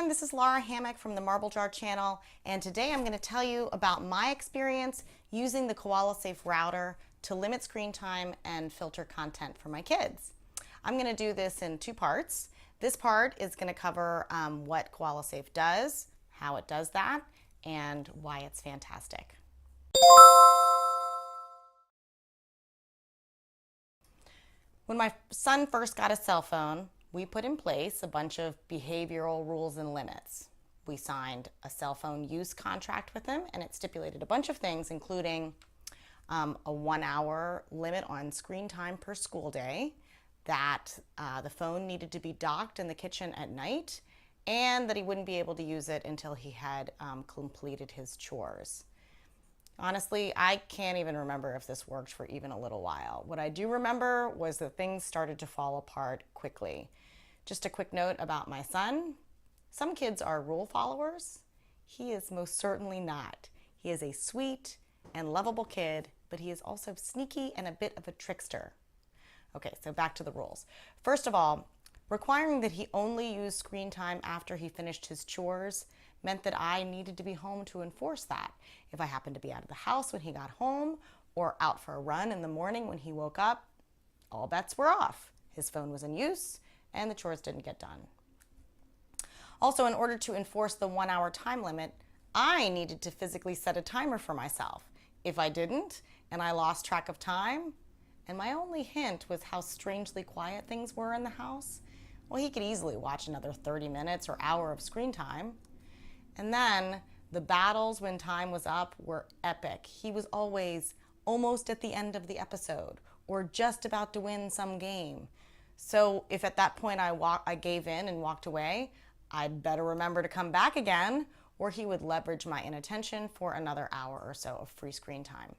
everyone, this is Lara Hammock from the Marble Jar channel, and today I'm going to tell you about my experience using the Koalasafe router to limit screen time and filter content for my kids. I'm going to do this in two parts. This part is going to cover what Koalasafe does, how it does that, and why it's fantastic. When my son first got a cell phone, we put in place a bunch of behavioral rules and limits. We signed a cell phone use contract with him, and it stipulated a bunch of things, including a 1 hour limit on screen time per school day, that the phone needed to be docked in the kitchen at night, and that he wouldn't be able to use it until he had completed his chores. Honestly, I can't even remember if this worked for even a little while. What I do remember was that things started to fall apart quickly. Just a quick note about my son. Some kids are rule followers. He is most certainly not. He is a sweet and lovable kid, but he is also sneaky and a bit of a trickster. Okay, so back to the rules. First of all, requiring that he only use screen time after he finished his chores meant that I needed to be home to enforce that. If I happened to be out of the house when he got home or out for a run in the morning when he woke up, all bets were off. His phone was in use and the chores didn't get done. Also, in order to enforce the 1 hour time limit, I needed to physically set a timer for myself. If I didn't and I lost track of time, and my only hint was how strangely quiet things were in the house, well, he could easily watch another 30 minutes or hour of screen time. And then the battles when time was up were epic. He was always almost at the end of the episode or just about to win some game. So if at that point I gave in and walked away, I'd better remember to come back again, or he would leverage my inattention for another hour or so of free screen time.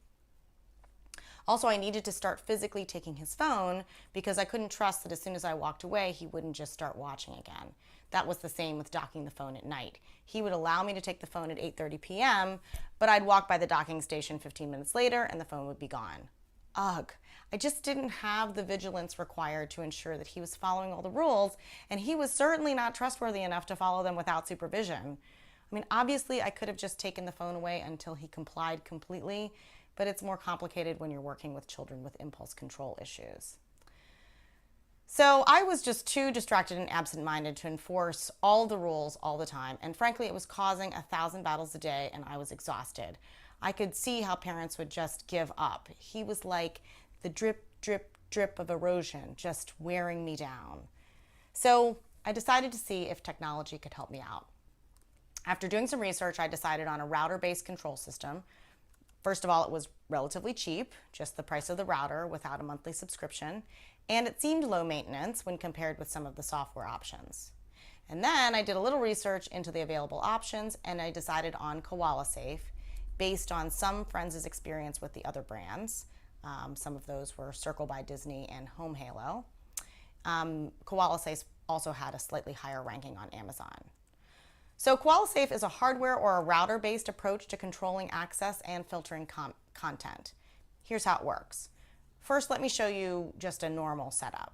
Also, I needed to start physically taking his phone because I couldn't trust that as soon as I walked away, he wouldn't just start watching again. That was the same with docking the phone at night. He would allow me to take the phone at 8:30 p.m., but I'd walk by the docking station 15 minutes later and the phone would be gone. Ugh. I just didn't have the vigilance required to ensure that he was following all the rules, and he was certainly not trustworthy enough to follow them without supervision. I mean, obviously, I could have just taken the phone away until he complied completely, but it's more complicated when you're working with children with impulse control issues. So I was just too distracted and absent-minded to enforce all the rules all the time, and frankly, it was causing 1,000 battles a day, and I was exhausted. I could see how parents would just give up. He was like the drip, drip, drip of erosion, just wearing me down. So I decided to see if technology could help me out. After doing some research, I decided on a router-based control system. First of all, it was relatively cheap, just the price of the router without a monthly subscription, and it seemed low maintenance when compared with some of the software options. And then I did a little research into the available options, and I decided on Koalasafe based on some friends' experience with the other brands. Some of those were Circle by Disney and Home Halo. Koalasafe also had a slightly higher ranking on Amazon. So Koalasafe is a hardware or a router-based approach to controlling access and filtering content. Here's how it works. First, let me show you just a normal setup.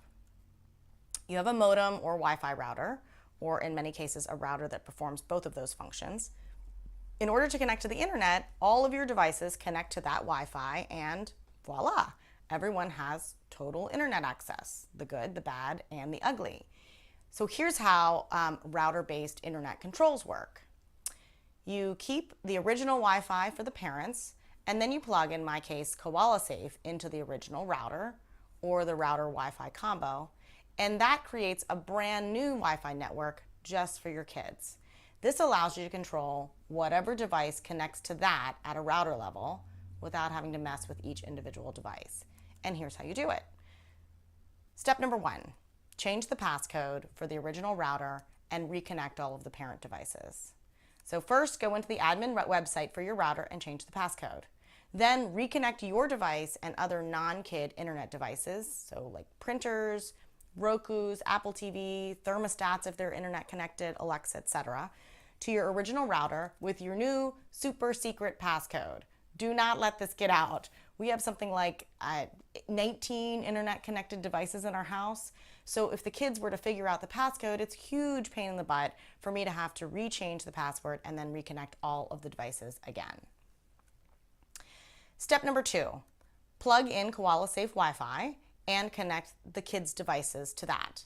You have a modem or Wi-Fi router, or in many cases, a router that performs both of those functions. In order to connect to the internet, all of your devices connect to that Wi-Fi and voila, everyone has total internet access, the good, the bad, and the ugly. So here's how router-based internet controls work. You keep the original Wi-Fi for the parents, and then you plug, in my case, Koalasafe into the original router or the router Wi-Fi combo, and that creates a brand new Wi-Fi network just for your kids. This allows you to control whatever device connects to that at a router level without having to mess with each individual device. And here's how you do it. Step number 1, change the passcode for the original router and reconnect all of the parent devices. So first, go into the admin website for your router and change the passcode. Then reconnect your device and other non-kid internet devices, so like printers, Rokus, Apple TV, thermostats if they're internet connected, Alexa, etc., to your original router with your new super secret passcode. Do not let this get out. We have something like 19 internet connected devices in our house. So if the kids were to figure out the passcode, it's a huge pain in the butt for me to have to rechange the password and then reconnect all of the devices again. Step number 2, plug in Koalasafe Wi-Fi and connect the kids' devices to that.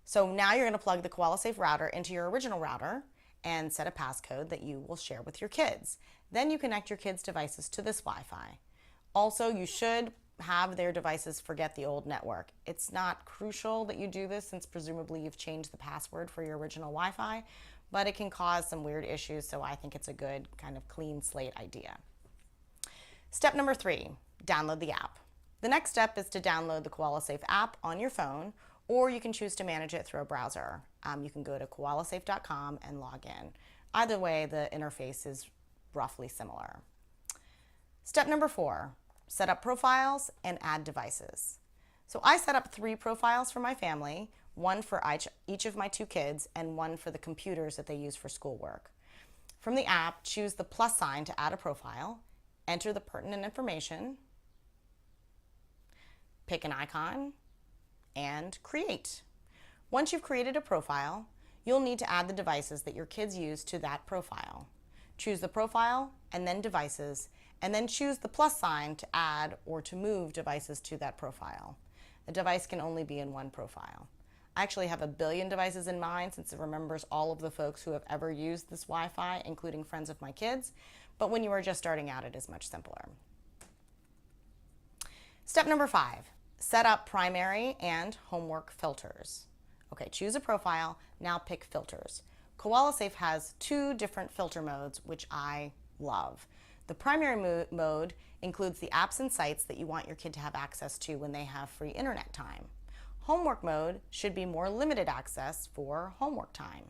So now you're going to plug the Koalasafe router into your original router and set a passcode that you will share with your kids. Then you connect your kids' devices to this Wi-Fi. Also, you should have their devices forget the old network. It's not crucial that you do this since presumably you've changed the password for your original Wi-Fi, but it can cause some weird issues, so I think it's a good kind of clean slate idea. Step number 3, download the app. The next step is to download the Koalasafe app on your phone, or you can choose to manage it through a browser. You can go to koalasafe.com and log in. Either way, the interface is roughly similar. Step number 4, set up profiles and add devices. So I set up 3 profiles for my family, one for each of my 2 kids and one for the computers that they use for schoolwork. From the app, choose the plus sign to add a profile, enter the pertinent information, pick an icon, and create. Once you've created a profile, you'll need to add the devices that your kids use to that profile. Choose the profile and then devices, and then choose the plus sign to add or to move devices to that profile. A device can only be in one profile. I actually have 1 billion devices in mind since it remembers all of the folks who have ever used this Wi-Fi, including friends of my kids, but when you are just starting out, it is much simpler. Step number 5, set up primary and homework filters. Okay, choose a profile, now pick filters. Koalasafe has 2 different filter modes, which I love. The primary mode includes the apps and sites that you want your kid to have access to when they have free internet time. Homework mode should be more limited access for homework time.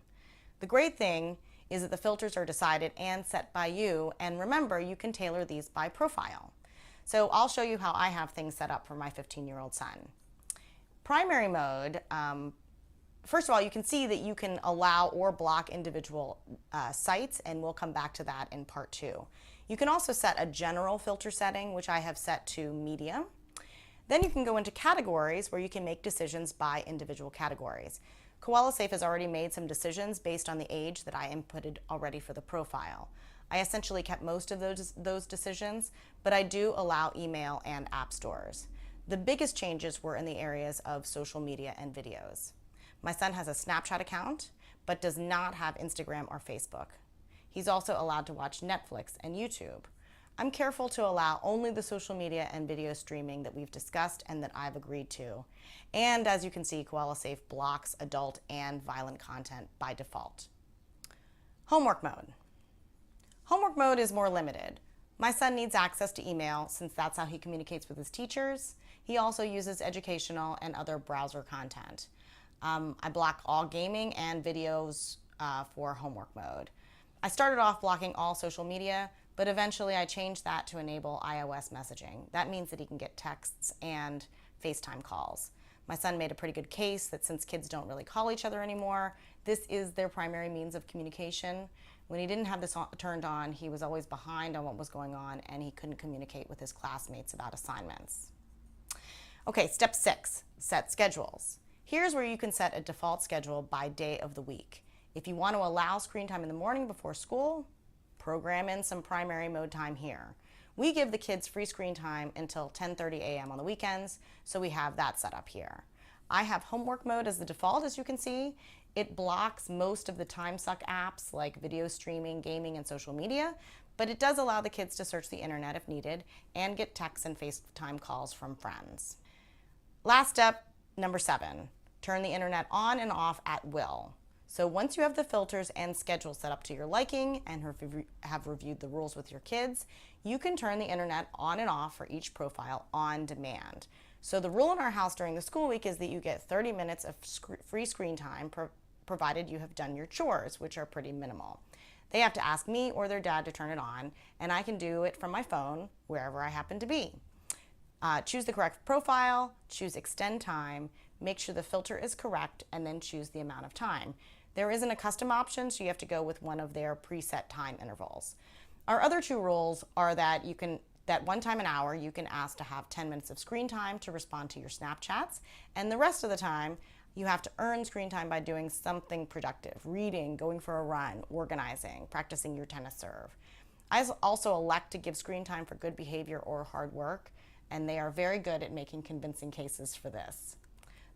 The great thing is that the filters are decided and set by you, and remember, you can tailor these by profile. So I'll show you how I have things set up for my 15-year-old son. Primary mode, first of all, you can see that you can allow or block individual sites, and we'll come back to that in part 2. You can also set a general filter setting, which I have set to medium. Then you can go into categories where you can make decisions by individual categories. Koalasafe has already made some decisions based on the age that I inputted already for the profile. I essentially kept most of those decisions, but I do allow email and app stores. The biggest changes were in the areas of social media and videos. My son has a Snapchat account, but does not have Instagram or Facebook. He's also allowed to watch Netflix and YouTube. I'm careful to allow only the social media and video streaming that we've discussed and that I've agreed to. And as you can see, Koalasafe blocks adult and violent content by default. Homework mode. Homework mode is more limited. My son needs access to email since that's how he communicates with his teachers. He also uses educational and other browser content. I block all gaming and videos for homework mode. I started off blocking all social media, but eventually I changed that to enable iOS messaging. That means that he can get texts and FaceTime calls. My son made a pretty good case that since kids don't really call each other anymore, this is their primary means of communication. When he didn't have this turned on, he was always behind on what was going on and he couldn't communicate with his classmates about assignments. Okay, step 6, set schedules. Here's where you can set a default schedule by day of the week. If you want to allow screen time in the morning before school, program in some primary mode time here. We give the kids free screen time until 10:30 a.m. on the weekends, so we have that set up here. I have homework mode as the default, as you can see. It blocks most of the time suck apps like video streaming, gaming, and social media, but it does allow the kids to search the internet if needed and get texts and FaceTime calls from friends. Last step, number 7, turn the internet on and off at will. So once you have the filters and schedule set up to your liking and have reviewed the rules with your kids, you can turn the internet on and off for each profile on demand. So the rule in our house during the school week is that you get 30 minutes of free screen time provided you have done your chores, which are pretty minimal. They have to ask me or their dad to turn it on, and I can do it from my phone wherever I happen to be. Choose the correct profile, choose extend time, make sure the filter is correct, and then choose the amount of time. There isn't a custom option, so you have to go with one of their preset time intervals. Our other 2 rules are that that one time an hour, you can ask to have 10 minutes of screen time to respond to your Snapchats, and the rest of the time, You have to earn screen time by doing something productive, reading, going for a run, organizing, practicing your tennis serve. I also elect to give screen time for good behavior or hard work, and they are very good at making convincing cases for this.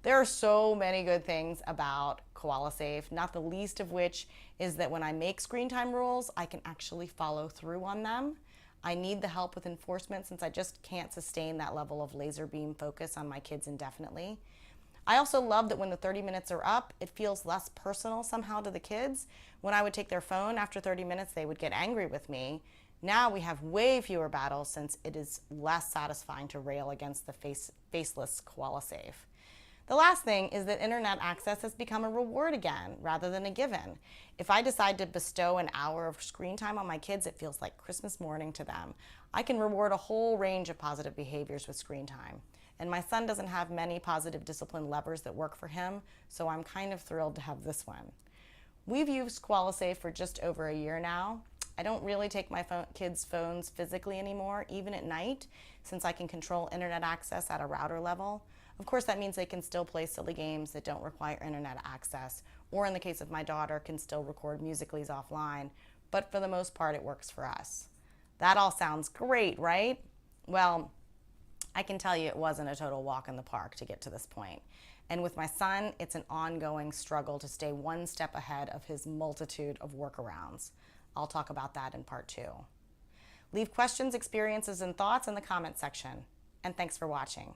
There are so many good things about Koalasafe, not the least of which is that when I make screen time rules, I can actually follow through on them. I need the help with enforcement since I just can't sustain that level of laser beam focus on my kids indefinitely. I also love that when the 30 minutes are up, it feels less personal somehow to the kids. When I would take their phone after 30 minutes, they would get angry with me. Now we have way fewer battles since it is less satisfying to rail against the faceless Koalasafe. The last thing is that internet access has become a reward again rather than a given. If I decide to bestow an hour of screen time on my kids, it feels like Christmas morning to them. I can reward a whole range of positive behaviors with screen time. And my son doesn't have many positive discipline levers that work for him, so I'm kind of thrilled to have this one. We've used Koalasafe for just over a year now. I don't really take my kids' phones physically anymore, even at night, since I can control internet access at a router level. Of course, that means they can still play silly games that don't require internet access, or in the case of my daughter, can still record Musical.lys offline, but for the most part, it works for us. That all sounds great, right? Well, I can tell you it wasn't a total walk in the park to get to this point. And with my son, it's an ongoing struggle to stay one step ahead of his multitude of workarounds. I'll talk about that in part 2. Leave questions, experiences, and thoughts in the comment section. And thanks for watching.